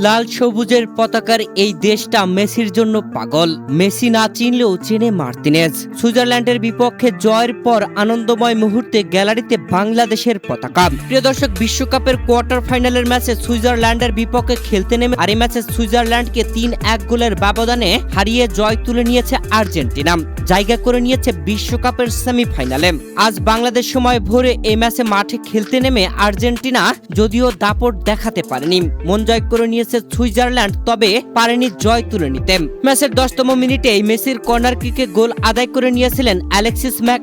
লাল সবুজের পতাকার এই দেশটা মেসির জন্য পাগল। মেসি না চিনলেও চেনে মার্তিনেজ। সুইজারল্যান্ডের বিপক্ষে জয়ের পর আনন্দময় মুহূর্তে গ্যালারিতে বাংলাদেশের পতাকা। প্রিয় দর্শক, বিশ্বকাপের কোয়ার্টার ফাইনালের ম্যাচে সুইজারল্যান্ডের বিপক্ষে খেলতে নেমে আর এই ম্যাচে সুইজারল্যান্ডকে ৩-১ গোলের ব্যবধানে হারিয়ে জয় তুলে নিয়েছে আর্জেন্টিনা, জায়গা করে নিয়েছে বিশ্বকাপের সেমিফাইনালে। আজ বাংলাদেশ সময় ভোরে এই ম্যাচে মাঠে খেলতে নেমে আর্জেন্টিনা যদিও দাপট দেখাতে পারেনি, মন জয় করে নিয়েছে সুইজারল্যান্ড, তবে পারেনি জয় তুলে নিতে। ম্যাচের ১০তম মিনিটে মেসির কর্নার কিকে গোল আদায় করে নিয়েছিলেন অ্যালেক্সিস ম্যাক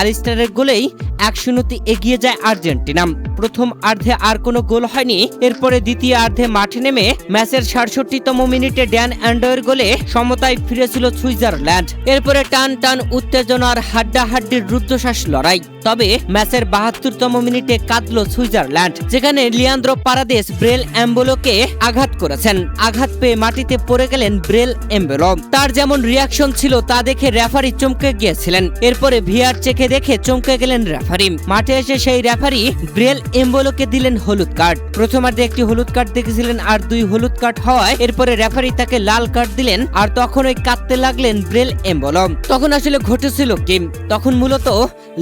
আলিস্টারের গোলেই ১-০ এগিয়ে যায় আর্জেন্টিনা। প্রথম অর্ধে আর কোনো গোল হয়নি। এরপরে দ্বিতীয় অর্ধে মাঠে নেমে ম্যাচের ৬৭তম মিনিটে ড্যান অ্যান্ডয়ের গোলে সমতায় ফিরেছিল সুইজারল্যান্ড। এরপরে টান উত্তেজনার হাড্ডাহাড্ডির রুদ্ধশ্বাস লড়াই। তবে ম্যাচের ৭২তম মিনিটে কাঁদল সুইজারল্যান্ড, যেখানে লিয়ান্দ্রো পারাদেস ব্রেল এমবোলোকে আঘাত করেছেন। আঘাত পেয়ে মাটিতে পড়ে গেলেন ব্রেল এমবোলো। তার যেমন রিয়াকশন ছিল তা দেখে রেফারি চমকে গিয়েছিলেন। এরপরে ভিআর চেকে দেখে চমকে গেলেন রেফারি। মাঠে এসে সেই রেফারি ব্রেল এমবোলোকে দিলেন হলুদ কার্ড। প্রথমার্ধে একটি হলুদ কার্ড দেখেছিলেন আর ২ হলুদ কার্ড হওয়ায় এরপরে রেফারি তাকে লাল কার্ড দিলেন। আর তখনই কাঁদতে লাগলেন ব্রেল এমবোলো। তখন আসলে ঘটেছিল কি? তখন মূলত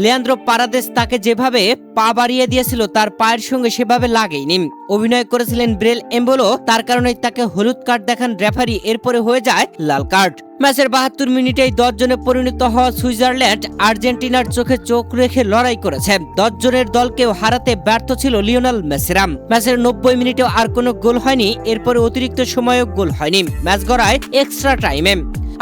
লিয়ান্দ্রো পারাদেস তাকে যেভাবে পা বাড়িয়ে দিয়েছিল তার পায়ের সঙ্গে সেভাবে লাগেইনি। অভিনয় করেছিলেন ব্রেল এমবোলো, তার কারণে তাকে হলুদ কার্ড দেখান রেফারি। এরপরে হয়ে যায় লাল কার্ড। ম্যাচের ৭২ মিনিটেই ১০ জনে পরিণত হওয়া সুইজারল্যান্ড আর্জেন্টিনার চোখে চোখ রেখে লড়াই করেছে। ১০ জনের দলকেও হারাতে ব্যর্থ ছিল লিওনেল মেসিরা। ম্যাচের ৯০ মিনিটেও আর কোনো গোল হয়নি। এরপরে অতিরিক্ত সময়েও গোল হয়নি। ম্যাচ গড়ায় এক্সট্রা টাইমে।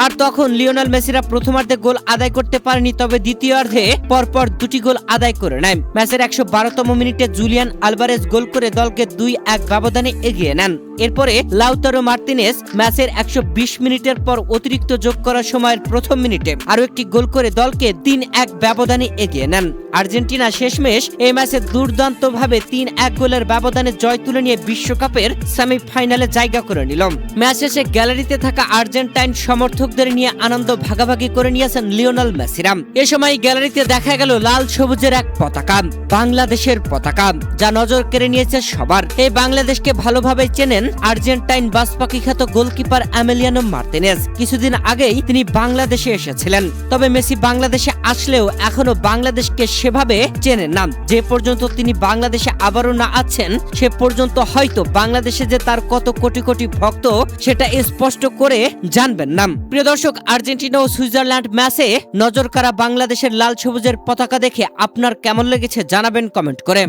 আর তখন লিওনেল মেসিরা প্রথমার্ধে গোল আদায় করতে পারেনি, তবে দ্বিতীয়ার্ধে পরপর ২টি গোল আদায় করে নেয়। ম্যাচের ১১২তম মিনিটে জুলিয়ান আলভারেজ গোল করে দলকে ২-১ ব্যবধানে এগিয়ে নেন। এরপরে লাউতারো মার্তিনেজ ম্যাচের ১২০ মিনিটের পর অতিরিক্ত যোগ করার সময়ের প্রথম মিনিটে আরো একটি গোল করে দলকে ৩-১ ব্যবধানে এগিয়ে নেন। আর্জেন্টিনা শেষমেশ এই ম্যাচে দুর্দান্তভাবে ৩-১ গোলের ব্যবধানে জয় তুলে নিয়ে বিশ্বকাপের সেমিফাইনালে জায়গা করে নিল। ম্যাচ শেষে গ্যালারিতে থাকা আর্জেন্টাইন সমর্থকদের নিয়ে আনন্দ ভাগাভাগি করে নিয়েছেন লিওনেল মেসিরা। এ সময় গ্যালারিতে দেখা গেল লাল সবুজের এক পতাকা, বাংলাদেশের পতাকা, যা নজর কেড়ে নিয়েছে সবার। এই বাংলাদেশকে ভালোভাবে চেনেন আর্জেন্টাইন বাজপাখি খ্যাত গোলকিপার এমিলিয়ানো মার্তিনেজ। কিছুদিন আগেই তিনি বাংলাদেশে এসেছিলেন, তবে মেসি বাংলাদেশে আসলেও এখনো বাংলাদেশকে সেভাবে চেনেন না। যে পর্যন্ত তিনি বাংলাদেশে আবারও না আছেন সে পর্যন্ত হয়তো বাংলাদেশে যে তার কত কোটি কোটি ভক্ত সেটা স্পষ্ট করে জানবেন না। প্রিয় দর্শক, আর্জেন্টিনা ও সুইজারল্যান্ড ম্যাচে নজর কাড়া বাংলাদেশের লাল সবুজের পতাকা দেখে আপনার কেমন লেগেছে জানাবেন কমেন্ট করে।